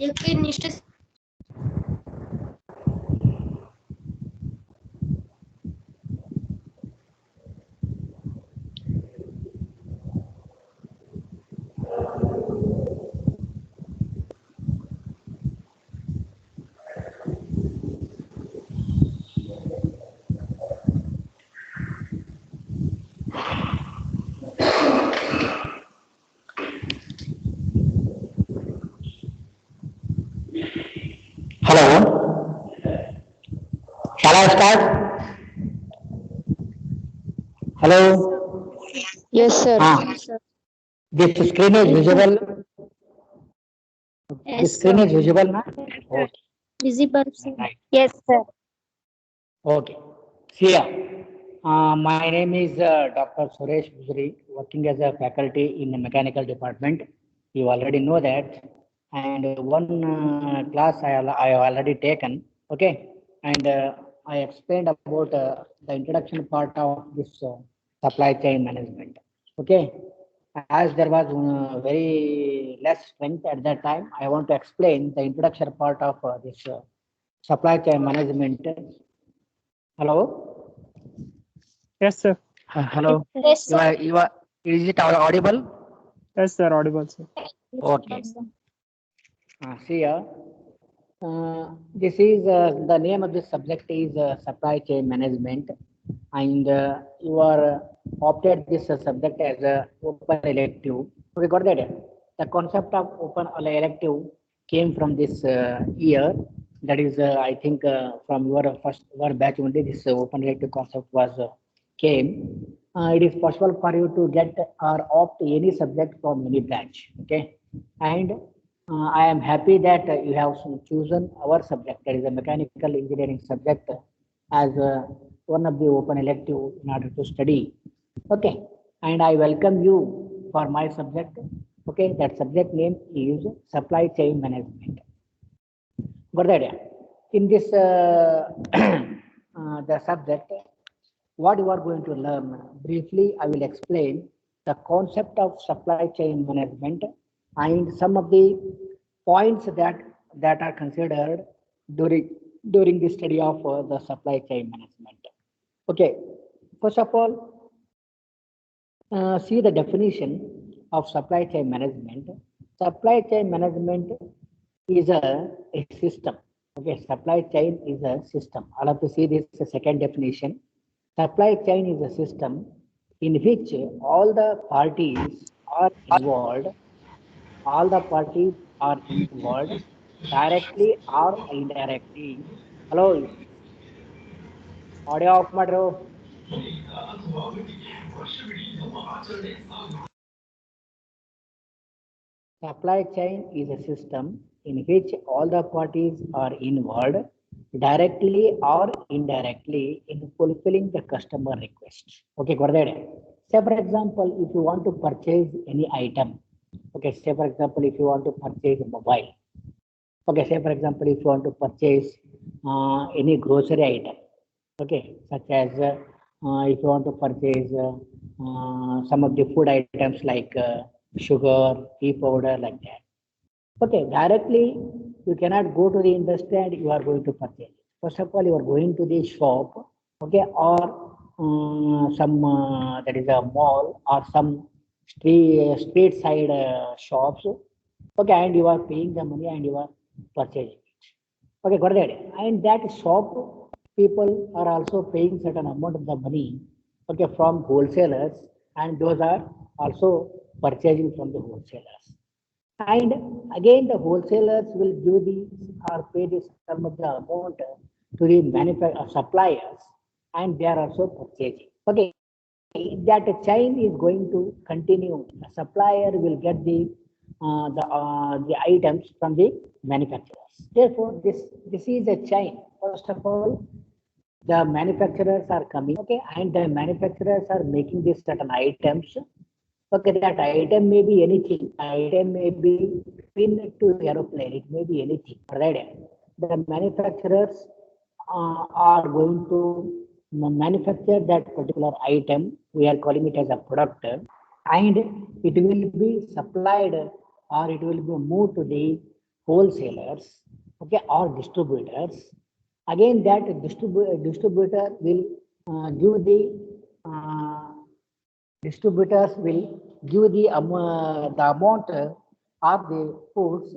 एकनिष्ठ Hello, shall I start? Hello. Yes, sir. This screen is visible. Yes, This sir. screen is visible, na? Okay, Visible, sir. right. Yes, sir. Okay. See ya. My name is Dr. Suresh Buzri, working as a faculty in the mechanical department. You already know that. And one class I have already taken. Okay. And I explained about the introduction part of this supply chain management. Okay. As there was very less strength at that time, I want to explain the introduction part of this supply chain management. Hello. Yes, sir. Hello. Yes, sir. Is it audible? Yes, sir. Audible, sir. Okay. See here. This is the name of this subject is supply chain management, and you are opted this subject as a open elective. Okay, got that? The concept of open elective came from this year. That is, I think, from your batch only. This open elective concept was came. It is possible for you to get or opt any subject from any branch. Okay, and I am happy that you have chosen our subject, that is a mechanical engineering subject, as one of the open elective in order to study. Okay, and I welcome you for my subject. Okay, that subject name is supply chain management. Got the idea? In this the subject, what you are going to learn briefly, I will explain the concept of supply chain management and some of the points that are considered during the study of the supply chain management. Okay, first of all, see the definition of supply chain management. Supply chain management is a system. Okay, supply chain is a system. I'll have to see this second definition. Supply chain is a system in which all the parties are involved. All the parties are involved directly or indirectly. Hello, audio off ಮಾಡ್ರು. Supply chain is a system in which all the parties are involved directly or indirectly in fulfilling the customer request. Okay, got that? Say for example, if you want to purchase any item, okay, say for example, if you want to purchase a mobile, okay, say for example, if you want to purchase any grocery item, okay, such as if you want to purchase some of the food items like sugar, tea powder, like that. Okay, directly you cannot go to the industry and you are going to purchase. First of all, you are going to the shop, okay, or some that is a mall or some street side shops, okay, and you are paying the money and you are purchasing it. Okay, got that. And that shop people are also paying certain amount of the money, okay, from wholesalers, and those are also purchasing from the wholesalers. And again, the wholesalers will give the or pay this some of the amount to the suppliers, and they are also purchasing. Okay, that chain is going to continue. The supplier will get the items from the manufacturers. Therefore, this is a chain. First of all, the manufacturers are coming, okay, and the manufacturers are making these certain items. Okay, that item may be anything. Item may be pin to aeroplane. It may be anything. Right? The manufacturers are going to manufacture that particular item. We are calling it as a product, and it will be supplied or it will be moved to the wholesalers, okay, or distributors. Again, that distributor will give distributors will give the amount of the foods.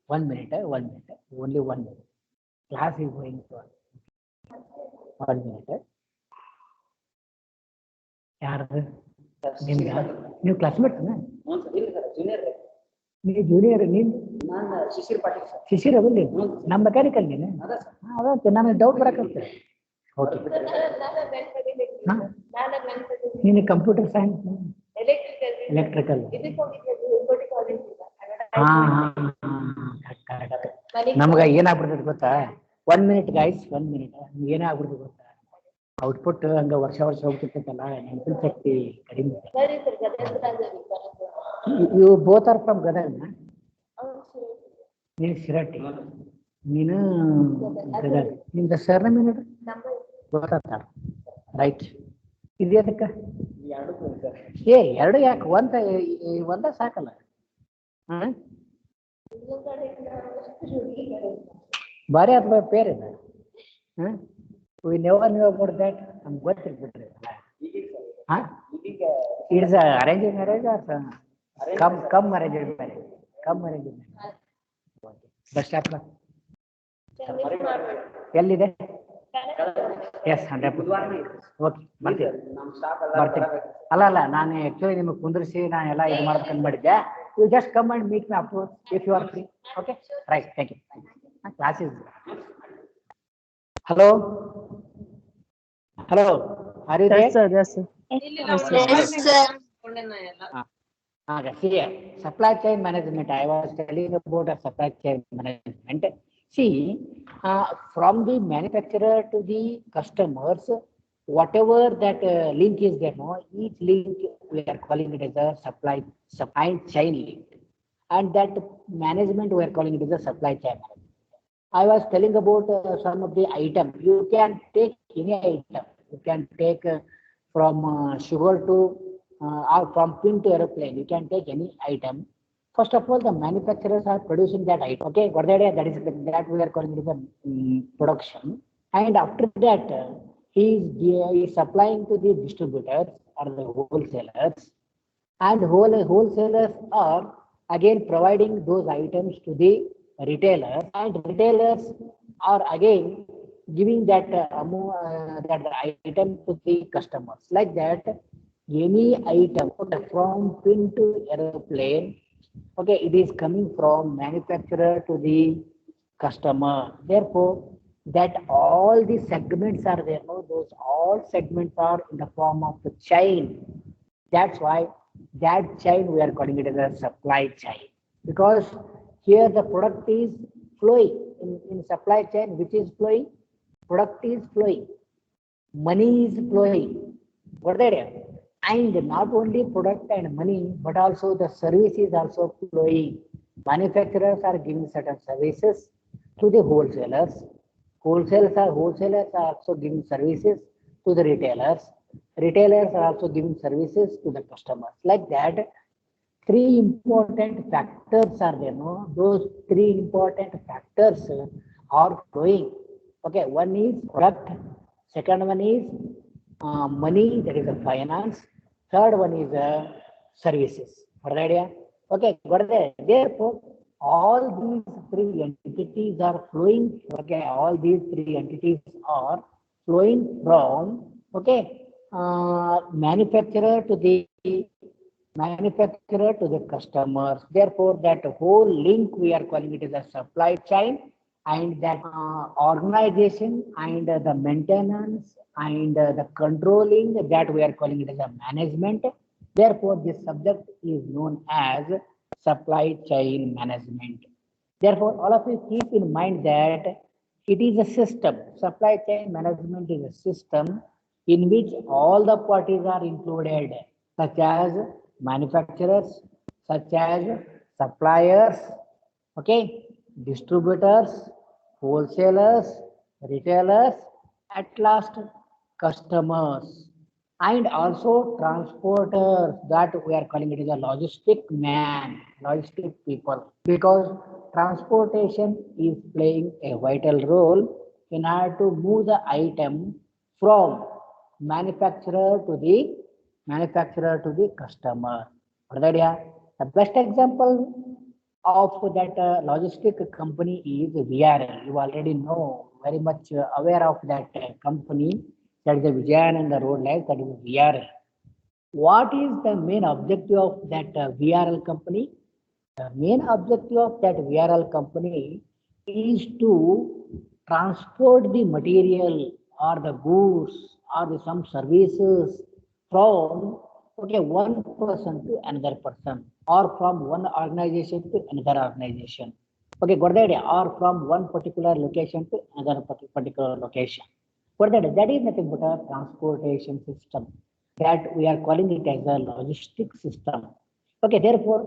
1 minute, 1 minute, only 1 minute. Class is going on. 1 minute. ಯಾರ್ದು ನಿಮ್ದ ನೀವು classmate ನೀವು junior ನೀನ್ ಶಿಶಿರ್ ಅವಲ್ಲಿ ನಮ್ಮ mechanical ನೀನು ಅದ ನನಗೆ ಡೌಟ್ ಬರಕತ್ತೆ ಓಕೆ ನೀನು ಕಂಪ್ಯೂಟರ್ ಸೈನ್ಸ್ ಎಲೆಕ್ಟ್ರಿಕಲ್ ನಮ್ಗ ಏನಾಗ್ಬಿಡ್ತದೆ ಗೊತ್ತಾ 1 minute ಗೈಸ್ 1 minute ಏನಾಗ್ಬಿಡ್ತದೆ ಗೊತ್ತಾ ಔಟ್ಪುಟ್ ಹಂಗ ವರ್ಷ ಹೋಗ್ತಿರ್ತೈತಲ್ಲ ನೆನಪಿನ ಶಕ್ತಿ ಕಡಿಮೆ ಇವು ಬೋತ್ ಆರ್ ಫ್ರಮ್ ಗದಗ ನೀನು ಶಿರಟ್ಟಿ ನೀನು ಗದಗ ನಿಮ್ದ ಸರ್ನ ಮೀನು ಗೊತ್ತಾಗ್ತಾರ ರೈಟ್ ಇದಕ್ಕ ಎರಡು ಯಾಕೆ ಒಂದ ಸಾಕಲ್ಲ ಬಾರಿ ಅಥವಾ ಪೇರ್ ಇದೆ we never knew about that. I'm going to put it. Huh? It is a arranged marriage or come arranged marriage? Come arranged marriage. Bus stop. ಎಲ್ಲಿದೆ ಎಸ್ 100%. ಓಕೆ ಬರ್ತೀನಿ ಅಲ್ಲ ನಾನು ಆಕ್ಚುಲಿ ನಿಮಗೆ ಕುಂದ್ರಿಸಿ ನಾನು ಎಲ್ಲ ಇದು ಮಾಡ್ಬೇಕಂತ ಮಾಡಿದ್ದೆ you just come and meet me afters if you are free okay right thank you class is Hello. Are you there? Yes, sir. Yes, sir. Yes, sir. See, supply chain management. I was telling about a supply chain management. See, from the manufacturer to the customers, whatever that link is there, no, each link we are calling it as a supply chain link, and that management we are calling it as a supply chain management. I was telling about some of the items. You can take any item. You can take from sugar to or from pin to aeroplane. You can take any item. First of all, the manufacturers are producing that item. Okay, what that is that we are calling it as a production. And after that, he is supplying to the distributors or the wholesalers, and wholesalers are again providing those items to the retailers, and retailers are again giving that that item to the customers. Like that, any item from pin to aeroplane, okay, it is coming from manufacturer to the customer. Therefore, that all the segments are there. No, those all segments are in the form of the chain. That's why that chain we are calling it as a supply chain, because here the product is flowing in supply chain. Which is flowing? Product is flowing, money is flowing. What that is? And not only product and money, but also the service is also flowing. Manufacturers are giving certain services to the wholesalers. Wholesalers are also giving services to the retailers. Retailers are also giving services to the customers. Like that, three important factors are there. No, those three important factors are flowing. Okay, one is product, second one is money, that is a finance, third one is services. What the idea? Okay, got it. Therefore, all these three entities are flowing. Okay, all these three entities are flowing from manufacturer to the customers. Therefore, that whole link we are calling it as a supply chain, and that organization and the maintenance and the controlling, that we are calling it as a management. Therefore, this subject is known as supply chain management. Therefore, all of you keep in mind that it is a system. Supply chain management is a system in which all the parties are included, such as manufacturers, such as suppliers, okay, distributors, wholesalers, retailers, at last customers, and also transporters, that we are calling it as a logistic people, because transportation is playing a vital role in order to move the item from manufacturer to the customer. What is the idea? The best example of that logistic company is VRL. You already know, very much aware of that company. That is the Vijayananda Road Life, that is VRL. What is the main objective of that VRL company? The main objective of that VRL company is to transport the material or the goods or some services from one person to another person, or from one organization to another organization. Okay, got the idea? Or from one particular location to another particular location. Got the idea? That is nothing but a transportation system, that we are calling it as a logistic system. Okay, therefore,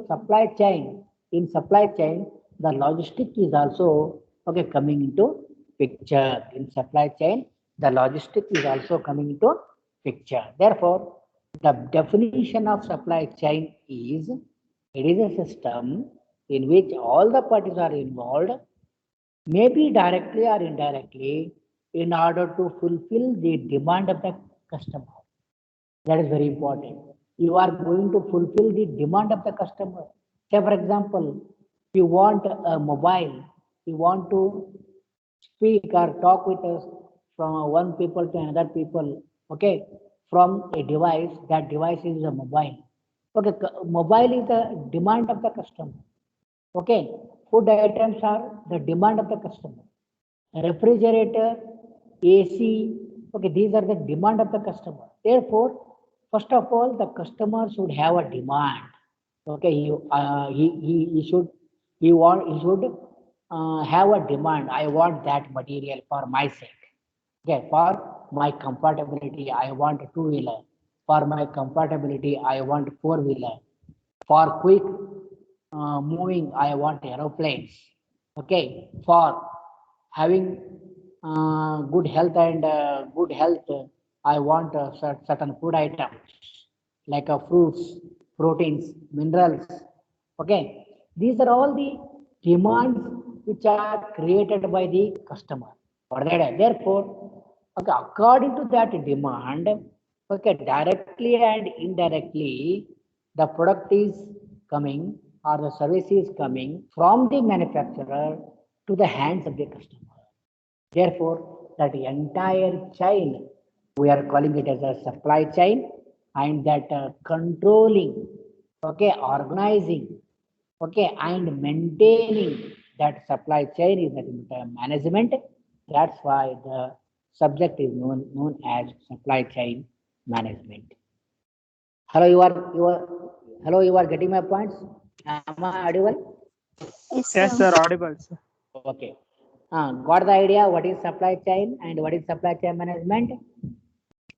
in supply chain, the logistic is also coming into picture. In supply chain, the logistic is also coming into picture. Therefore, the definition of supply chain is, it is a system in which all the parties are involved, maybe directly or indirectly, in order to fulfill the demand of the customer. That is very important. You are going to fulfill the demand of the customer. Say, for example, you want a mobile, you want to speak or talk with us from one people to another people, okay, from a device, that device is a mobile. Okay, mobile is the demand of the customer. Okay, food items are the demand of the customer. Refrigerator, AC, okay, these are the demand of the customer. Therefore, first of all, the customer should have a demand. Okay, he should have a demand. I want that material for my sake. Okay, for my comfortability, I want a two-wheeler. For my comfortability, I want four-wheeler. For quick moving, I want aeroplanes. Okay, for having good health, I want certain food items like fruits, proteins, minerals. Okay, these are all the demands which are created by the customer. Therefore, okay, according to that demand, okay, directly and indirectly, the product is coming or the service is coming from the manufacturer to the hands of the customer. Therefore, that entire chain, we are calling it as a supply chain, and that controlling, okay, organizing, okay, and maintaining that supply chain is the management. That's why the subject is known as supply chain management. Hello, you are getting my points? Am I audible? Yes, sir. Audible, sir. Okay. Got the idea what is supply chain and what is supply chain management?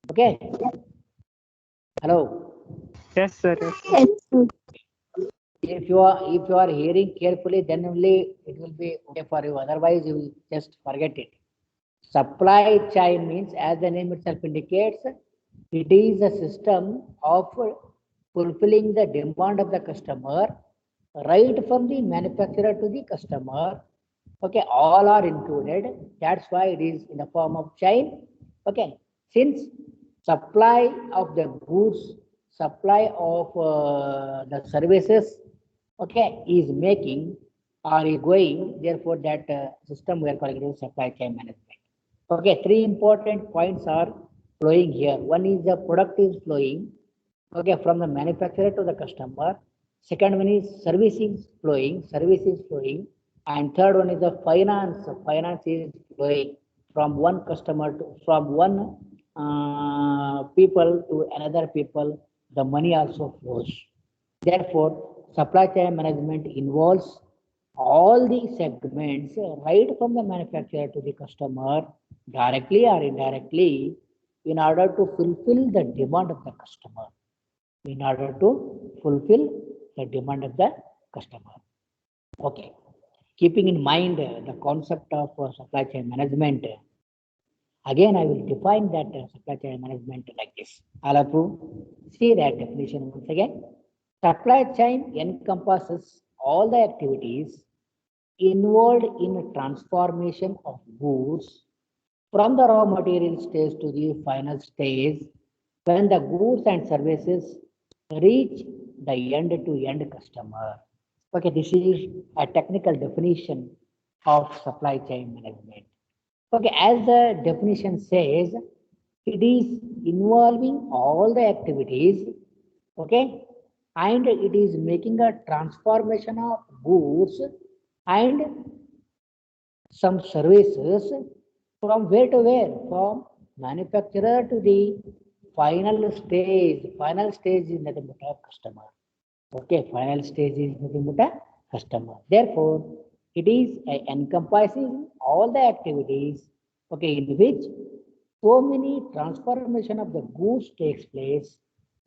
Okay. Hello. Yes, sir. Yes, sir. Yes, sir. If you are hearing carefully, then only it will be okay for you. Otherwise, you will just forget it. Supply chain means, as the name itself indicates, it is a system of fulfilling the demand of the customer, right from the manufacturer to the customer. Okay, all are included. That's why it is in the form of chain. Okay, since supply of the goods, supply of the services, okay, is making or is going, therefore that system we are calling it supply chain management. Okay, three important points are flowing here. One is the product is flowing, okay, from the manufacturer to the customer. Second one is service is flowing, and third one is the finance. Finance is flowing from one customer to, from one people to another people. The money also flows. Therefore, supply chain management involves all the segments, right from the manufacturer to the customer, directly or indirectly, in order to fulfill the demand of the customer. In order to fulfill the demand of the customer. Okay. Keeping in mind the concept of supply chain management, again I will define that supply chain management like this. I'll have to see that definition once again. Supply chain encompasses all the activities involved in transformation of goods from the raw material stage to the final stage when the goods and services reach the end-to-end customer. Okay, this is a technical definition of supply chain management. Okay, as the definition says, it is involving all the activities, okay, and it is making a transformation of goods and some services from where to where? From manufacturer to the final stage. Final stage is nothing but a customer. Okay, final stage is nothing but a customer. Therefore, it is encompassing all the activities, okay, in which so many transformation of the goods takes place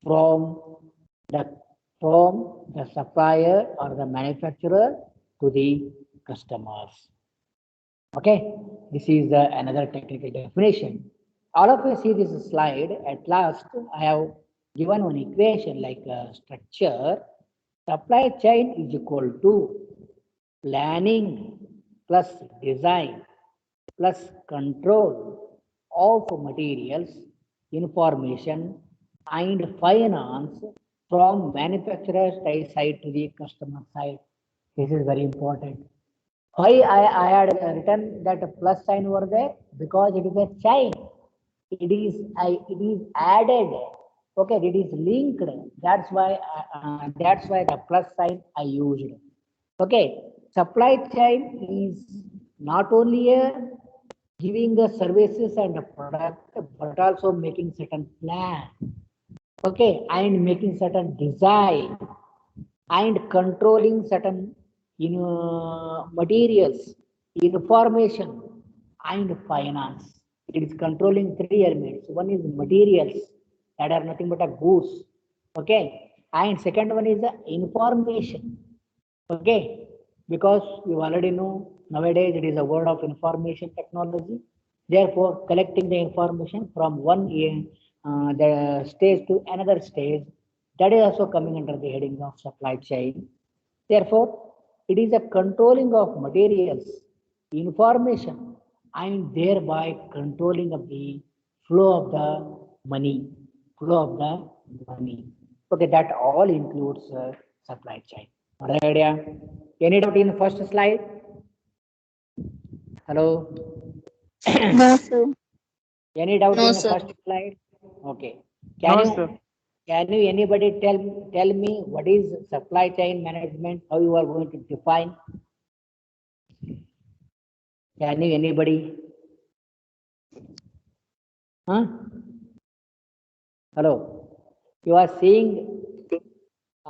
from the the supplier or the manufacturer to the customers. Okay, this is another technical definition. All of you see this slide. At last, I have given one equation like a structure. Supply chain is equal to planning plus design plus control of materials, information, and finance from manufacturer side to the customer side. This is very important. Why I had written that plus sign over there? Because it is a chain. It is added. Okay, it is linked. That's why the plus sign I used. Okay, supply chain is not only a giving the services and the product, but also making certain plan. Okay, and making certain design and controlling certain materials, information, and finance. It is controlling three elements. One is materials that are nothing but a goods. Okay, and second one is the information. Okay, because you already know nowadays it is a word of information technology. Therefore, collecting the information from one the stage to another stage, that is also coming under the heading of supply chain. Therefore, it is a controlling of materials, information, and thereby controlling of the flow of the money, flow of the money. Okay, that all includes supply chain. Right idea? Any doubt in the first slide? Hello? No, sir. Any doubt No, in the sir. first slide? Okay. No, sir. Can you anybody tell me what is supply chain management? How you are going to define? Can you anybody? Huh? Hello? You are seeing,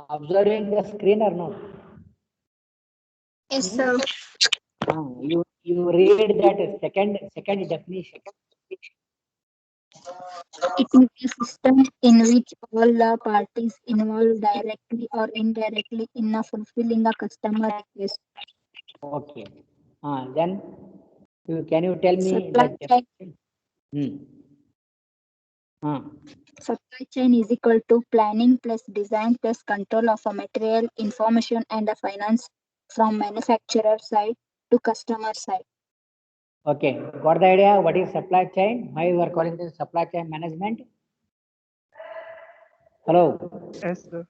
observing the screen or not? Yes, sir. You read that second definition. It is a system in which all the parties involved directly or indirectly in fulfilling a customer request. Okay. Then can you tell me Supply that chain. definition? Supply chain is equal to planning plus design plus control of a material, information, and a finance from manufacturer side to customer side. Okay, got the idea? What is supply chain? Why you are calling this supply chain management? Hello. Yes, sir.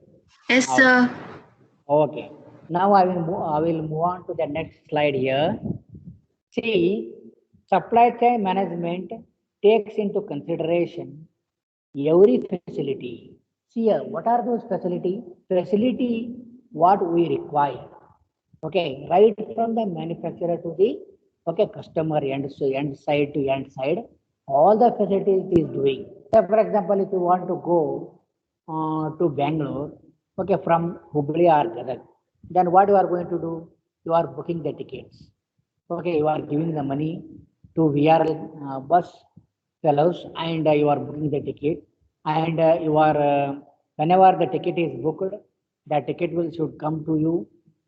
Yes, sir. Okay. Now I will move on to the next slide here. See, supply chain management takes into consideration every facility. See here, what are those facility? Facility, what we require. Okay, right from the manufacturer to the customer end, so end side to end side, all the facilities it is doing. So for example, if you want to go to Bangalore, okay, from Hubli or Gadag, then what you are going to do? You are booking the tickets. Okay, you are giving the money to VRL bus fellows, and you are booking the ticket, and you are whenever the ticket is booked, the ticket will should come to you.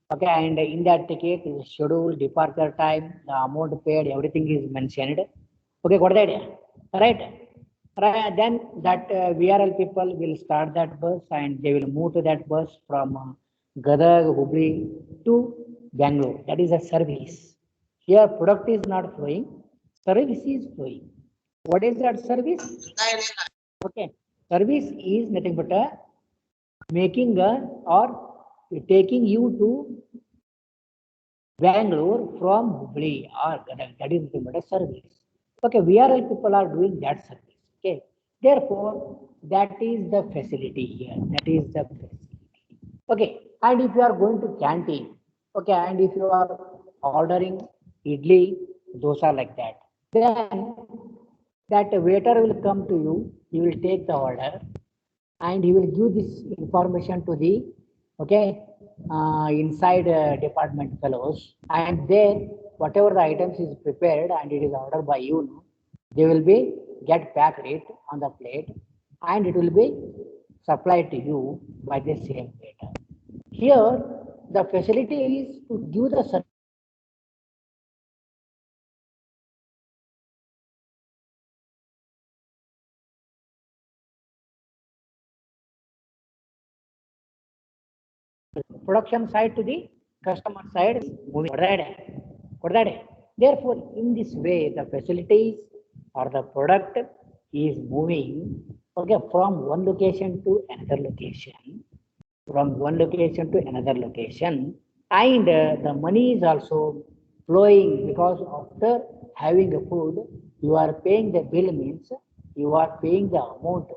Okay, and in that ticket is schedule, departure time, the amount paid, everything is mentioned. Okay, got the idea? Right? Right. Then that VRL people will start that bus and they will move to that bus from Gadag, Hubli to Bangalore. That is a service. Here product is not flowing, service is flowing. What is that service? Okay, service is nothing but a making a or taking you to Bangalore from Hubli or that is nothing but a service. Okay, VRL people are doing that service. Okay, therefore that is the facility here. That is the facility. Okay, and if you are going to canteen, okay, and if you are ordering idli, dosa like that, then that waiter will come to you, he will take the order, and he will give this information to the okay inside department fellows, and then whatever the items is prepared and it is ordered by you, they will be get packed it on the plate, and it will be supplied to you by the same waiter. Here, the facility is to give the production side to the customer side is moving. Therefore, in this way, the facilities or the product is moving okay from one location to another location, and the money is also flowing because after having a food, you are paying the bill means you are paying the amount.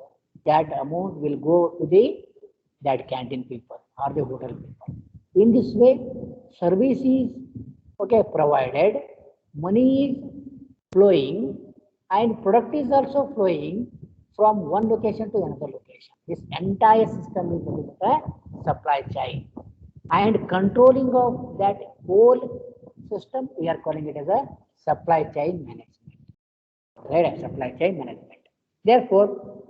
That amount will go to the that canteen people or the hotel people. In this way, service is okay provided, money is flowing, and product is also flowing from one location to another location. This entire system is nothing but a supply chain. And controlling of that whole system, we are calling it as a supply chain management. Right? Supply chain management. Therefore,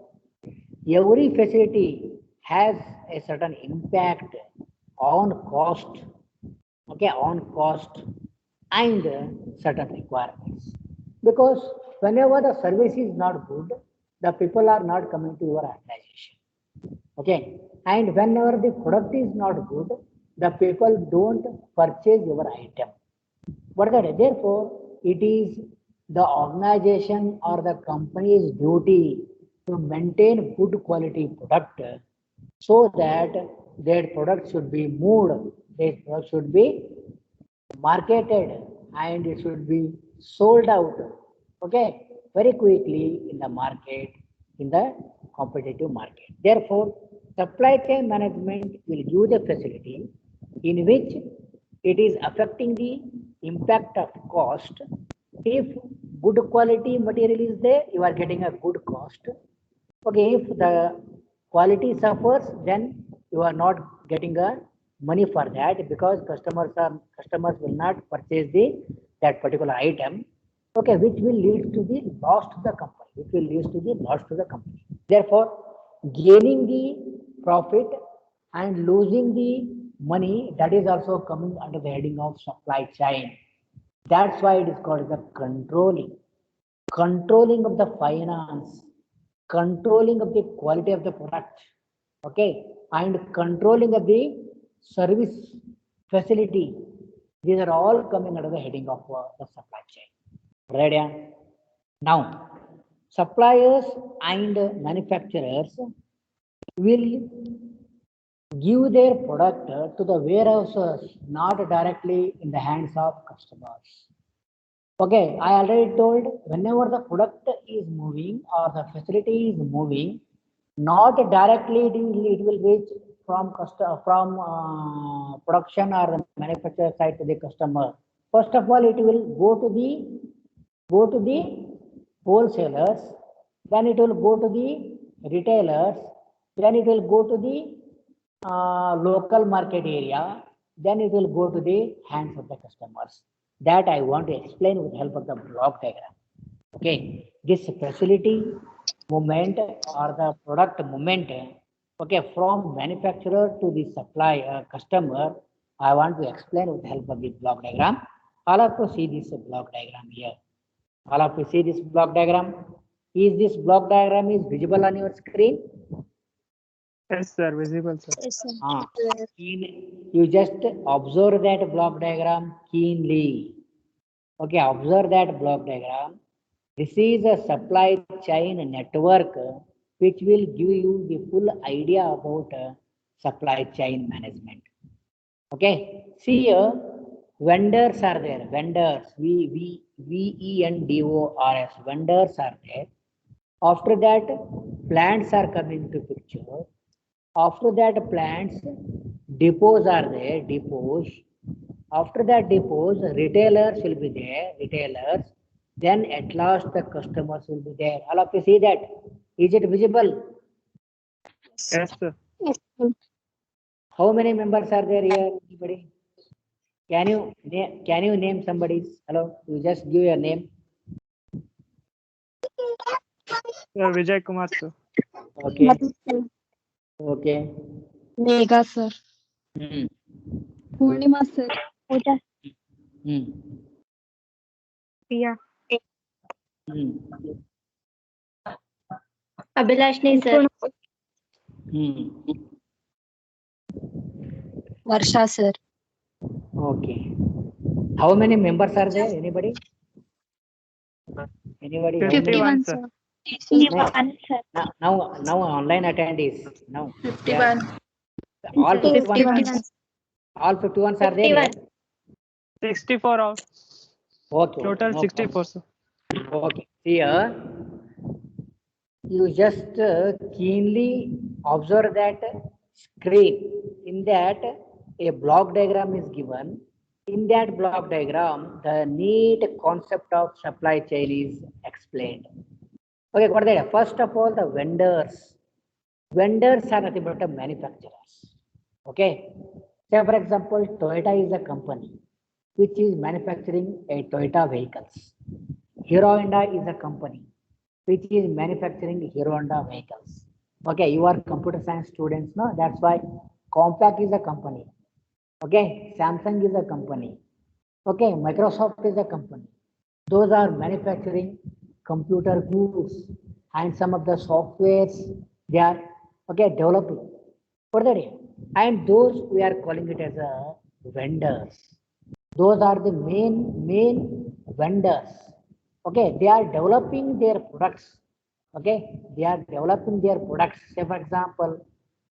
every facility has a certain impact on cost, okay, on cost and certain requirements. Because whenever the service is not good, the people are not coming to your organization. Okay, and whenever the product is not good, the people don't purchase your item. But therefore, it is the organization or the company's duty to maintain good quality product so that their product should be moved, their product should be marketed, and it should be sold out okay very quickly in the market, in the competitive market. Therefore, supply chain management will give the facility in which it is affecting the impact of cost. If good quality material is there, you are getting a good cost. Okay, if the quality suffers, then you are not getting a money for that, because customers will not purchase the that particular item, okay, which will lead to the loss to the company. Therefore, gaining the profit and losing the money, that is also coming under the heading of supply chain. That's why it is called the controlling of the finance, controlling of the quality of the product, okay, and controlling of the service facility. These are all coming under the heading of the supply chain. Right? Yeah? Now, suppliers and manufacturers will give their product to the warehouses, not directly in the hands of customers. Okay, I already told, whenever the product is moving or the facility is moving, not directly it will reach from production or the manufacturer side to the customer. First of all, it will go to the wholesalers, then it will go to the retailers, then it will go to the local market area, then it will go to the hands of the customers. That I want to explain with the help of the block diagram. Okay, this facility movement or the product movement, okay, from manufacturer to the supply customer, I want to explain with the help of the block diagram. All of you see this block diagram here. All of you see this block diagram. Is this block diagram is visible on your screen? Yes, sir. Visible, sir. Yes, sir. Ah, you just observe that block diagram keenly. Okay, observe that block diagram. This is a supply chain network which will give you the full idea about supply chain management. Okay, see here, vendors are there. Vendors, vendors, vendors are there. After that, plants are coming to picture. After that, plants, depots are there, depots. After that depots, retailers will be there, retailers. Then at last the customers will be there. All of you see that? Is it visible? Yes, sir. Yes, sir. How many members are there here? Anybody? Can you name somebody? Hello, you just give your name. Vijay Kumar, sir. Okay, Madhu, sir. okay. Megha, sir. Hmm. Purnima, sir. Pooja. Hmm. Priya. Hmm. Abhilashni, sir. Hmm. Varsha, sir. Okay. How many members are there? Anybody? Anybody? How many? 51, sir. 51, sir. Now online attendees. Now. They are 51. all 51. 51. All 51s are there here? 64 out. Okay, Total no 64, sir. problem. Okay, here you just keenly observe that screen. In that, a block diagram is given. In that block diagram, the neat concept of supply chain is explained. Okay, got that? First of all, the vendors. Vendors are nothing but the manufacturers. Okay. Say for example, Toyota is a company which is manufacturing a Toyota vehicles. Hero Honda is a company which is manufacturing Hero Honda vehicles. Okay, you are computer science students, no? That's why Compaq is a company. Okay, Samsung is a company. Okay, Microsoft is a company. Those are manufacturing computer goods and some of the softwares they are developing for the day. And those we are calling it as a vendors. Those are the main vendors. Okay, they are developing their products. Okay, they are developing their products. Say for example,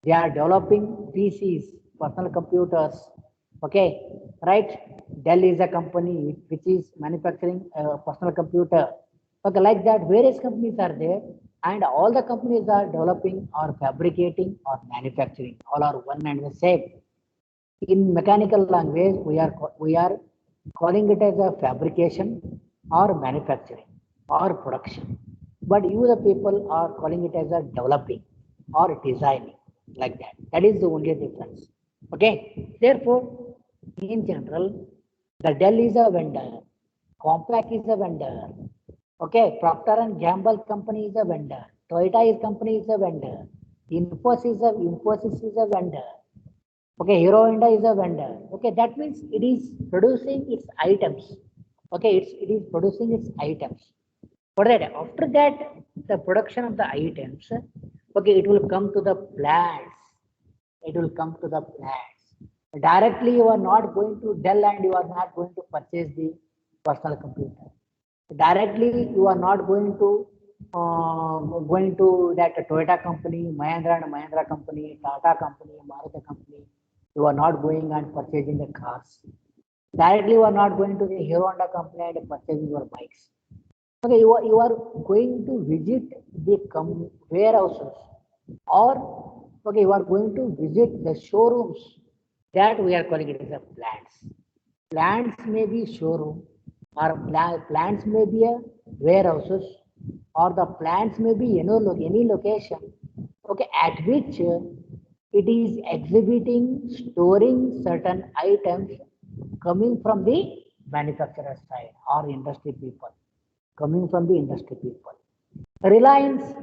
they are developing PCs, personal computers. Okay, right? Dell is a company which is manufacturing a personal computer. Okay, like that, various companies are there, and all the companies are developing or fabricating or manufacturing. All are one and the same. In mechanical language, we are calling it as a fabrication or manufacturing or production. But you the people are calling it as a developing or designing, like that. That is the only difference. Okay. Therefore, in general, the Dell is a vendor, Compaq is a vendor. Okay, Procter and Gamble company is a vendor. Toyota is company is a vendor. Infosys is a vendor. Okay, Hero Honda is a vendor. Okay, that means it is producing its items. Okay, it is producing its items. For that, after that, the production of the items, okay, it will come to the plants. It will come to the plants. Directly, you are not going to Dell and you are not going to purchase the personal computer. Directly, you are not going to that Toyota company, Mahindra and Mahindra company, Tata company, Maruti company. You are not going and purchasing the cars. Directly, you are not going to the Hero Honda company and purchasing your bikes. Okay, you are going to visit the warehouses, or okay, you are going to visit the showrooms that we are calling it as a plants. Plants may be showroom, or plants may be a warehouses, or the plants may be any location. Okay, at which it is exhibiting, storing certain items coming from the manufacturer side or industry people, coming from the industry people. Reliance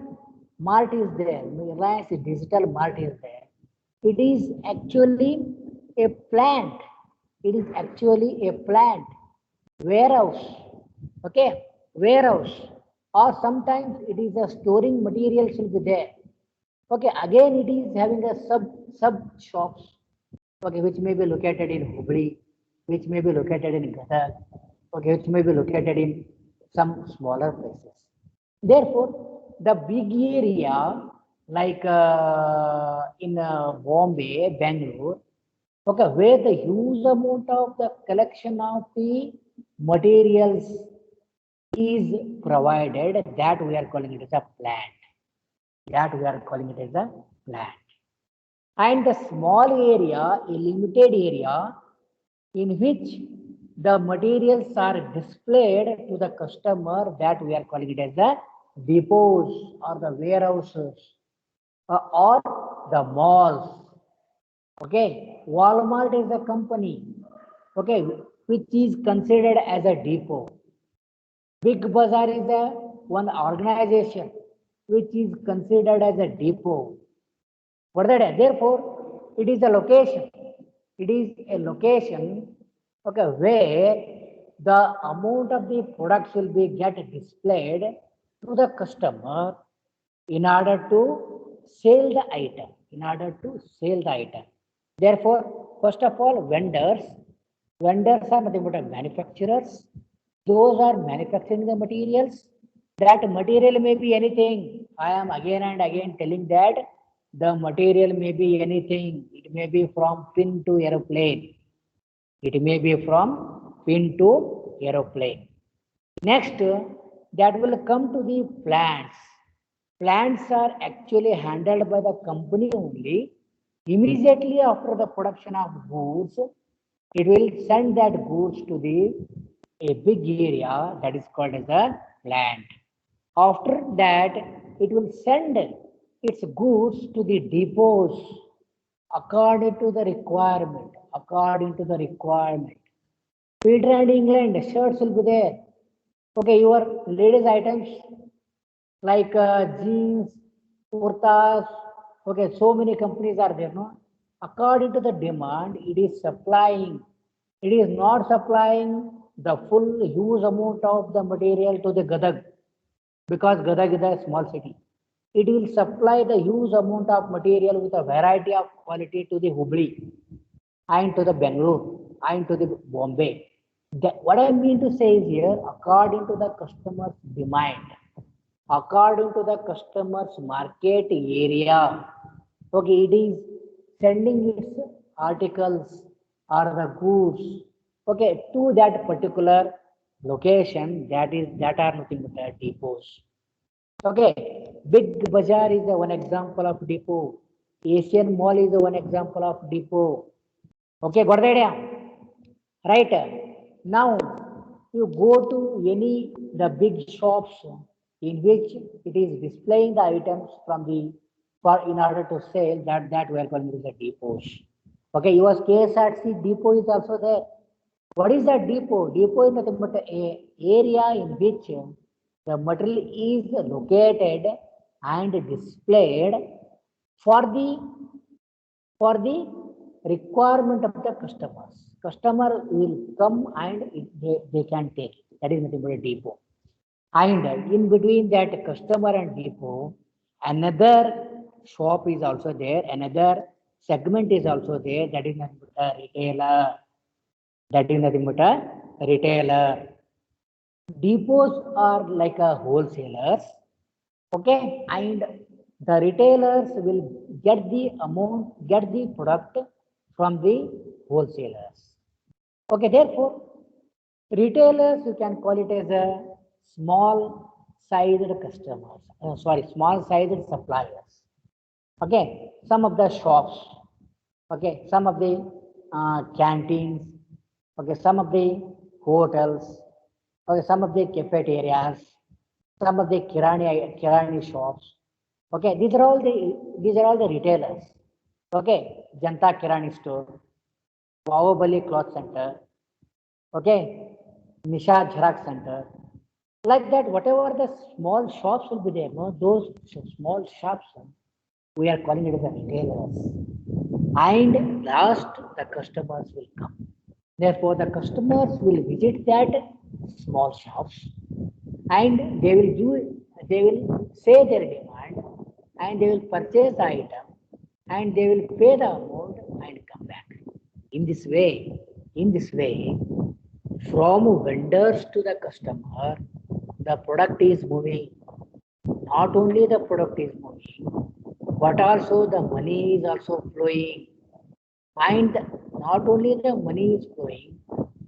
Mart is there, Reliance Digital Mart is there. It is actually a plant. It is actually a plant, warehouse, okay, warehouse, or sometimes it is a storing materials will be there. Okay, again it is having a sub shops, okay, which may be located in Hubli, which may be located in Gadag, okay, which may be located in some smaller places. Therefore, the big area like in Bombay, Bangalore, okay, where the huge amount of the collection of the materials is provided, that we are calling it as a plant. That we are calling it as a plant. And the small area, a limited area in which the materials are displayed to the customer, that we are calling it as the depots or the warehouses or the malls. Okay, Walmart is a company, okay, which is considered as a depot. Big Bazaar is a one organization which is considered as a depot. For that, therefore, it is a location. It is a location, okay, where the amount of the products will be get displayed to the customer in order to sell the item. In order to sell the item. Therefore, first of all, vendors are nothing but manufacturers. Those are manufacturing the materials. That material may be anything. I am again and again telling that the material may be anything. It may be from pin to aeroplane. It may be from pin to aeroplane. Next, that will come to the plants. Plants are actually handled by the company only. Immediately after the production of goods, it will send that goods to the a big area that is called as a plant. After that, it will send its goods to the depots according to the requirement. According to the requirement. Peter and England shirts will be there. Okay, your ladies items like jeans, kurtas. Okay, so many companies are there, no? According to the demand, it is supplying. It is not supplying the full huge amount of the material to the Gadag, because Gadag is a small city. It will supply the huge amount of material with a variety of quality to the Hubli and to the Bangalore and to the Bombay. What I mean to say is here, according to the customer's demand, according to the customer's market area, okay, it is sending its articles or the goods, okay, to that particular location, that are nothing but depots. Okay, Big Bazaar is the one example of depot. Asian Mall is the one example of depot. Okay, got the idea? Right. Now, you go to any the big shops in which it is displaying the items from the for in order to sell, that we are calling it the depots. Okay, your KSRTC depot is also there. What is that depot? Depot is nothing but a area in which the material is located and displayed for the requirement of the customers. Customer will come and they can take it. That is nothing but a depot. And in between that customer and depot, another shop is also there, another segment is also there, that is nothing but a retailer. That is nothing but a retailer. Depots are like a wholesalers, okay, and the retailers will get the amount, get the product from the wholesalers. Okay, therefore, retailers, you can call it as a small sized customers, small sized suppliers. Okay, some of the shops, okay, some of the canteens, okay, some of the hotels, okay, some of the cafeterias, some of the kirani shops. Okay, these are all the retailers. Okay, Janta Kirani store, Bahubali Cloth Center, okay, Nisha Xerox Center. Like that, whatever the small shops will be there, no, those small shops, we are calling it as the retailers. And last, the customers will come. Therefore, the customers will visit that small shops and they will say their demand, and they will purchase the item and they will pay the amount and come back. In this way, from vendors to the customer, the product is moving. Not only the product is moving, but also the money is also flowing. And not only the money is flowing,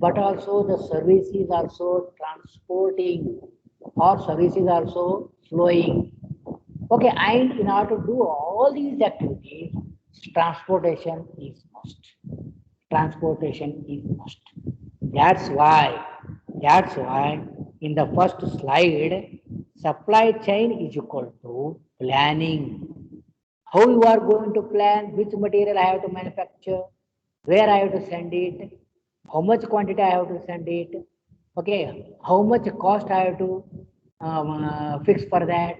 but also the service is also transporting or service is also flowing. Okay, and in order to do all these activities, transportation is must. Transportation is must. That's why in the first slide, supply chain is equal to planning. How you are going to plan, which material I have to manufacture, where I have to send it, how much quantity I have to send it, okay, how much cost I have to fix for that,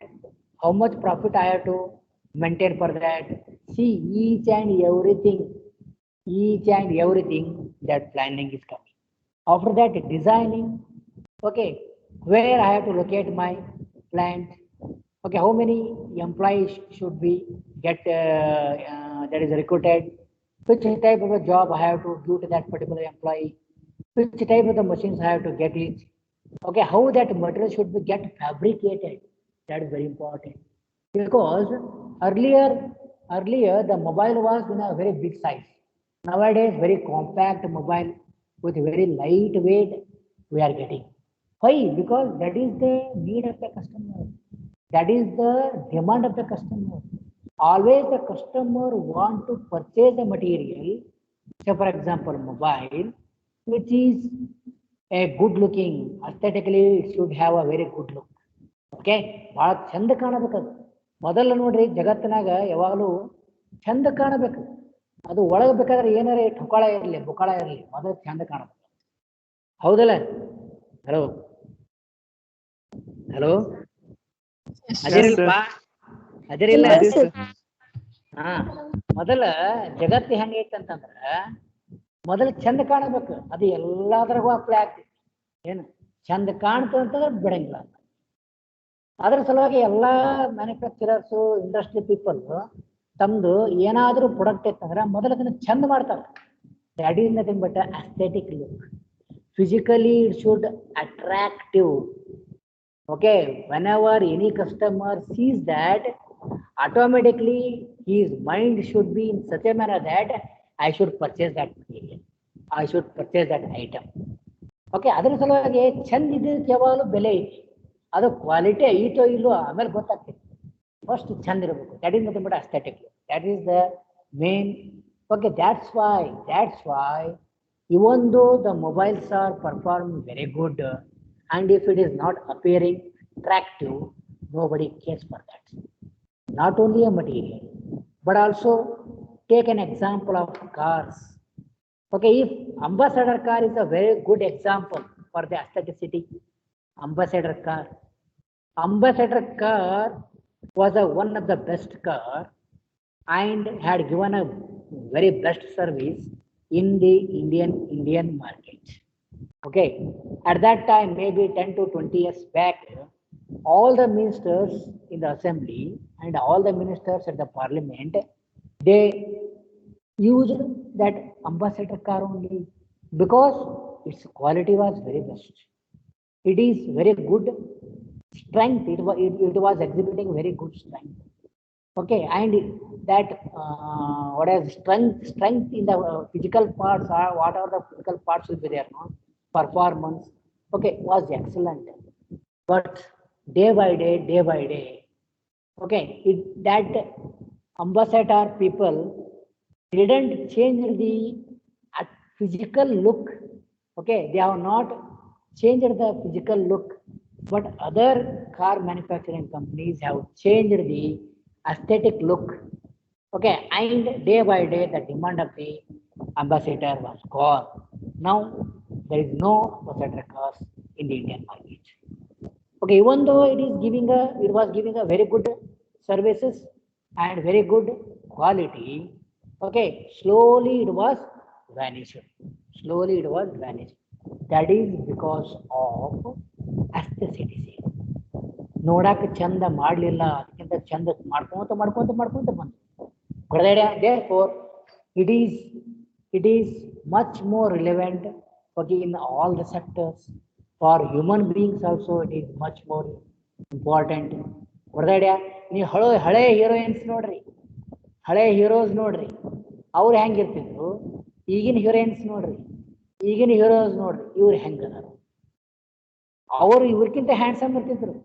how much profit I have to maintain for that. See, each and everything that planning is coming. After that, designing, okay, where I have to locate my plant, okay, how many employees should we get that is recruited, which type of a job I have to do to that particular employee, which type of the machines I have to get it, okay, how that material should be get fabricated. That is very important, because earlier the mobile was in a very big size. Nowadays, very compact mobile with very lightweight we are getting. Why? Because that is the need of the customer. That is the demand of the customer. Always the customer want to purchase a material, say for example, mobile, which is a good looking, aesthetically it should have a very good look. Okay, ಬಹಳ ಚಂದ ಕಾಣಬೇಕದು. ಮೊದಲ ನೋಡ್ರಿ ಜಗತ್ತಿನಾಗ ಯಾವಾಗಲೂ ಚಂದ ಕಾಣಬೇಕು. ಅದು ಒಳಗೆ ಬೇಕಾದ್ರೆ ಏನಾರ ಠೊಕಾಳ ಇರಲಿ ಬುಕಾಳ ಇರಲಿ, ಮೊದಲು ಚಂದ ಕಾಣಬೇಕು. ಹೌದಲ್ಲ? ಹಲೋ ಹಲೋ ಅದಿರಿಲ್ಪ ಅದಿರಿಲ್ಲ. ಹಾ, ಮೊದಲ ಜಗತ್ತು ಹೆಂಗೈತಂತಂದ್ರ ಮೊದಲು ಚಂದ ಕಾಣಬೇಕು. ಅದು ಎಲ್ಲಾದ್ರಾಗೂ ಅಪ್ಲೈ ಆಗ್ತೈತಿ. ಏನು ಚಂದ ಕಾಣ್ತಂತಂದ್ರೆ ಬಿಡಂಗಿಲ್ಲ. ಅದ್ರ ಸಲುವಾಗಿ ಎಲ್ಲಾ ಮ್ಯಾನುಫ್ಯಾಕ್ಚರರ್ಸು, ಇಂಡಸ್ಟ್ರಿ ಪೀಪಲ್ ತಮ್ದು ಏನಾದ್ರೂ ಪ್ರಾಡಕ್ಟ್ ಇತ್ತಂದ್ರೆ ಮೊದಲು ಅದನ್ನ ಚಂದ ಮಾಡ್ತಾರೆ. That is nothing but aesthetic look. Physically it should attractive. Okay, whenever any customer sees that, automatically his mind should be in such a manner that I should purchase that material, I should purchase that item. Okay, ಅದರ ಸಲುವಾಗಿ ಚಂದ ಇದ್ದಕ್ಕೆ ಯಾವಾಗಲೂ ಬೆಲೆ ಐತಿ. ಅದು quality ಐತೋ ಇಲ್ಲೋ ಆಮೇಲೆ ಗೊತ್ತಾಗ್ತೈತಿ. First ಚಂದ ಇರಬೇಕು. That is nothing but aesthetic. That is the main. Okay, that's why even though the mobiles are performing very good, and if it is not appearing attractive, nobody cares for that. Not only a material, but also take an example of cars. Okay, if Ambassador car is a very good example for the aestheticity. Ambassador car was one of the best car and had given a very best service in the Indian market. Okay, at that time, maybe 10 to 20 years back, all the ministers in the assembly and all the ministers at the parliament, they used that Ambassador car only because its quality was very best. It is very good strength. It was exhibiting very good strength. Okay, and that what is strength in the physical parts, or what are the physical parts will be there, no? Performance, okay, was excellent. But day by day, okay, that Ambassador people didn't change the physical look. Okay, they have not changed the physical look, but other car manufacturing companies have changed the aesthetic look. Okay, and day by day the demand of the Ambassador was gone. Now there is no Ambassador cars in the Indian market. Okay, even though it was giving a very good services and very good quality, okay, slowly it was vanished. That is because of aestheticity. ನೋಡಾಕ ಚಂದ ಮಾಡಲಿಲ್ಲ, ಅದಕ್ಕಿಂತ ಚಂದ ಮಾಡ್ಕೊಂತ ಬಂತು. Therefore, it is much more relevant, okay, in all the sectors. For human beings also, it is much more important. ನೀವು ಹಳೆ heroines ನೋಡ್ರಿ, ಹಳೆ ಹೀರೋಸ್ ನೋಡ್ರಿ, ಅವ್ರು ಹೆಂಗಿರ್ತಿದ್ರು, ಈಗಿನ ಹೀರೋಯಿನ್ಸ್ ನೋಡ್ರಿ, ಈಗಿನ ಹೀರೋಸ್ ನೋಡ್ರಿ, ಇವ್ರು ಹೆಂಗದಾರ. ಅವರು ಇವ್ರಕ್ಕಿಂತ ಹ್ಯಾಂಡ್ಸಮ್ ಇರ್ತಿದ್ರು,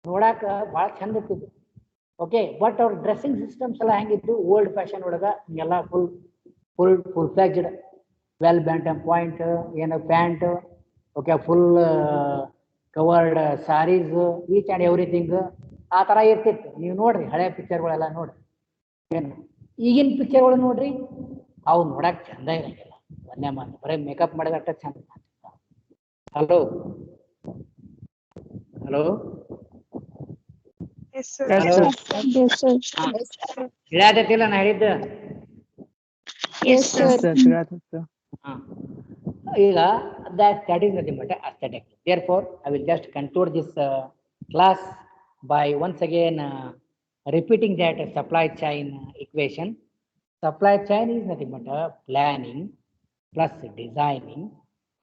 ನೋಡಾಕ ಭಾಳ ಚಂದ ಇರ್ತಿದ್ರು. ಓಕೆ, ಬಟ್ ಅವ್ರ ಡ್ರೆಸ್ಸಿಂಗ್ ಸಿಸ್ಟಮ್ಸ್ ಎಲ್ಲ ಹೆಂಗಿತ್ತು, ಓಲ್ಡ್ ಫ್ಯಾಷನ್ ಒಳಗ ಎಲ್ಲ full fledged, bell bottom point, ಏನು pant, okay, full covered saris, each and everything ಆ ಥರ ಇರ್ತಿತ್ತು. ನೀವು ನೋಡ್ರಿ ಹಳೆ ಪಿಕ್ಚರ್ಗಳೆಲ್ಲ ನೋಡ್ರಿ, ಏನು ಈಗಿನ ಪಿಕ್ಚರ್ಗಳು ನೋಡ್ರಿ, ಅವು ನೋಡಕ್ ಚಂದ ಇರಂಗಿಲ್ಲ. ಒಂದೇ ಮಾತು, ಬರೀ ಮೇಕಪ್ ಮಾಡಿದಷ್ಟ ಚಂದ. ಹಲೋ ಹಲೋ ಹೇಳಾತೈತಿಲ್ಲ ನಾ ಹೇಳಿದ್ದು. ಈಗ that is nothing but aesthetic. Therefore, I will just conclude this class by once again repeating that supply chain equation. Supply chain is nothing but planning plus designing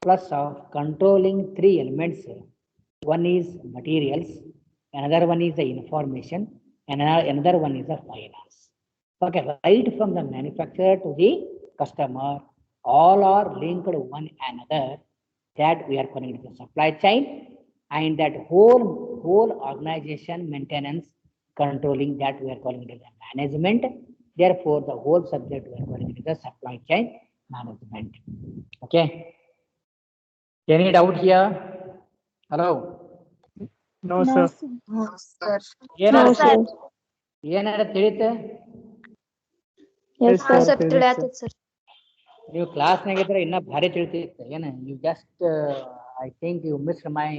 plus of controlling three elements. One is materials, another one is the information, and another one is the finance. Okay, right from the manufacturer to the customer, all are linked one another. That we are calling it the supply chain, and that whole organization maintenance controlling, that we are calling it the management. Therefore, the whole subject we are calling it the supply chain management. Okay. Any doubt here? Hello. No, sir. ಏನಾರ ತಿಳಿತ? ನೀವು ಕ್ಲಾಸ್ನಾಗ ಇದ್ರೆ ಇನ್ನ ಭಾರಿ ತಿಳಿತಿತ್ತು. ಏನು you just I think you missed my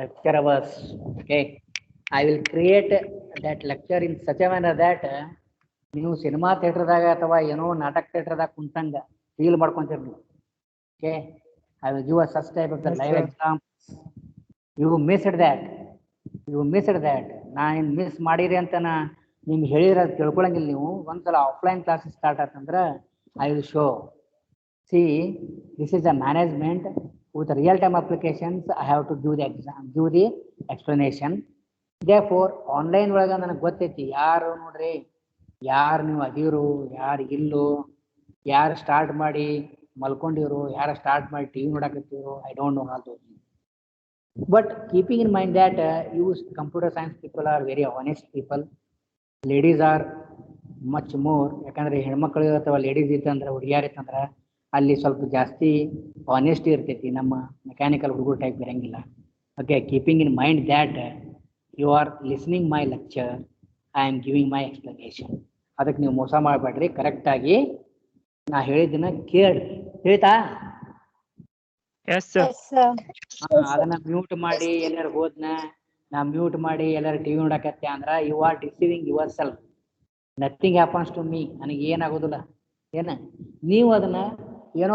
lecture hours. Okay, I will create that lecture in such a manner that ನೀವು cinema ಥಿಯೇಟರ್ದಾಗ ಅಥವಾ ಏನೋ ನಾಟಕ ಥಿಯೇಟರ್ದಾಗ ಕುಂತಂಗ ಫೀಲ್ ಮಾಡ್ಕೊಂತೀರಿ ನೀವು. Okay, I will give a such type of the live examples. You missed that. ನಾನು miss ಮಾಡಿರಿ ಅಂತ ನಿಮ್ಗೆ ಹೇಳಿದ್ರೆ ಅದು ತಿಳ್ಕೊಳಂಗಿಲ್ಲ ನೀವು. ಒಂದ್ಸಲ ಆಫ್ಲೈನ್ ಕ್ಲಾಸಸ್ ಸ್ಟಾರ್ಟ್ ಆತಂದ್ರೆ I will show. See, this is a management with real-time applications. I have to give the explanation. Therefore, online ಒಳಗ ನನಗೆ ಗೊತ್ತೈತಿ ಯಾರು ನೋಡ್ರಿ, ಯಾರು ನೀವು ಅದಿರು, ಯಾರು ಇಲ್ಲೋ, ಯಾರು ಸ್ಟಾರ್ಟ್ ಮಾಡಿ ಮಲ್ಕೊಂಡಿರು, ಯಾರು ಸ್ಟಾರ್ಟ್ ಮಾಡಿ TV ನೋಡಕತ್ತಿರು, I don't know all those things. But keeping in mind that you computer science people are very honest people. Ladies are much more, ಯಾಕಂದ್ರೆ ಹೆಣ್ಮಕ್ಳು ಅಥವಾ ಲೇಡೀಸ್ ಇತ್ತಂದ್ರೆ, ಹುಡುಗಿಯಾರ ಇತ್ತಂದ್ರೆ ಅಲ್ಲಿ ಸ್ವಲ್ಪ ಜಾಸ್ತಿ ಆನೆಸ್ಟಿ ಇರ್ತೈತಿ, ನಮ್ಮ ಮೆಕ್ಯಾನಿಕಲ್ ಹುಡುಗರು ಟೈಪ್ ಇರಂಗಿಲ್ಲ. Okay, keeping in mind that you are listening my lecture, I am giving my explanation. ಅದಕ್ಕೆ ನೀವು ಮೋಸ ಮಾಡಬೇಡ್ರಿ, ಕರೆಕ್ಟಾಗಿ ನಾ ಹೇಳಿದ್ದನ್ನ ಕೇಳ್ರಿ. ಹೇಳ್ತಾ? ಅದನ್ನ ಮ್ಯೂಟ್ ಮಾಡಿ ಎಲ್ಲರೂ ಹೋದ್ನ, ನಾ ಮ್ಯೂಟ್ ಮಾಡಿ ಎಲ್ಲರೂ TV ನೋಡಕತ್ತೆ ಅಂದ್ರೆ you are deceiving yourself. Nothing happens to me, ನನಗೆ ಏನಾಗೋದಿಲ್ಲ. ಏನ ನೀವು ಅದನ್ನ ಏನೋ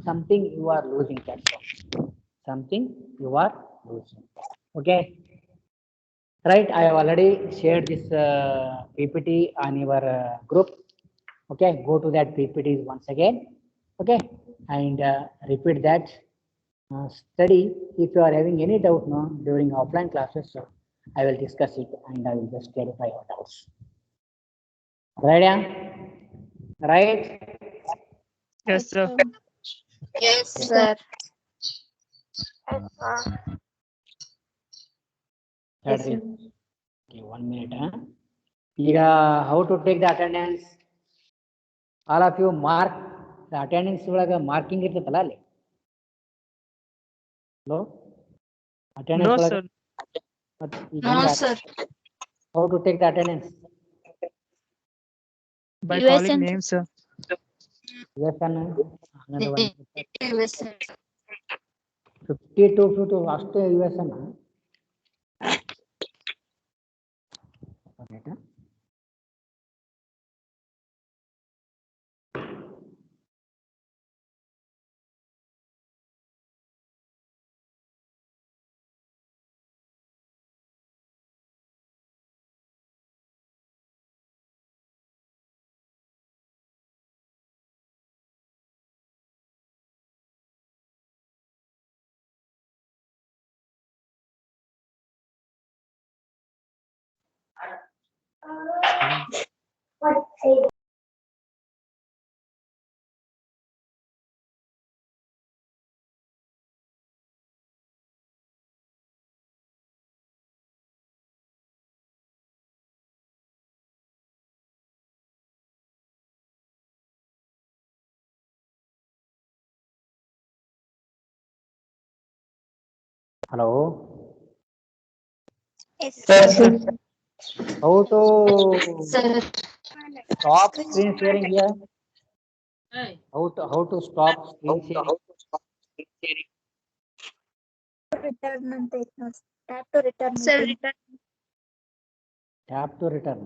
something you are losing, something you are losing. Okay, right. I have already shared this PPT on your group. Okay, go to that PPT once again. Okay, and repeat that. Study. If you are having any doubt now during offline classes, so I will discuss it and I will just clarify your doubts. Right? Right? Yes, sir. Yes, sir. Okay, 1 minute. ಈಗ how to take the attendance? All of you mark the attendance ಒಳಗ marking ಇರ್ತೈತಲ್ಲ ಅಲ್ಲಿ. Hello? Attendance No, ಒಳಗ sir. No, sir. How to take the attendance? By USN. calling names, sir. Yes, sir. 52 ಅಷ್ಟೇ USN. Hello. Yes, Yes, sir. How to sir. stop screen sharing here? How to stop screen sharing? Return ಅಂತ ಐತ್ ನೋಡ್ tap to return Sir, Tap to return.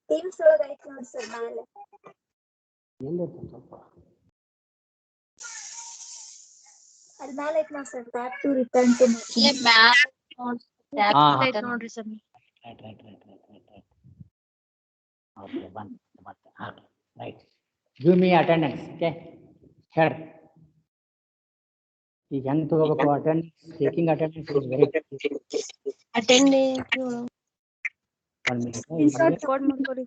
Teams ಒಳಗ ಐತ್ ನೋಡ್ sir ಮೇಲೆ ಎಲ್ಲಿರ್ತದೆ ಸ್ವಲ್ಪ ಅಲ್ಲಿ ಮೇಲೆ ಐತ್ ನೋಡ್ sir tap to return to ಇಲ್ಲೇ ಮ್ಯಾಲ್ ನೋಡ್ರಿ ಸರ್. Right. Okay, one. Okay, right. Give me attendance. Okay. Here. ಈಗ ಹೆಂಗ್ ತಗೋಬೇಕು attendance? Taking attendance is very Attendance 1 minute. Insert code ಮಾಡ್ಕೊಡಿ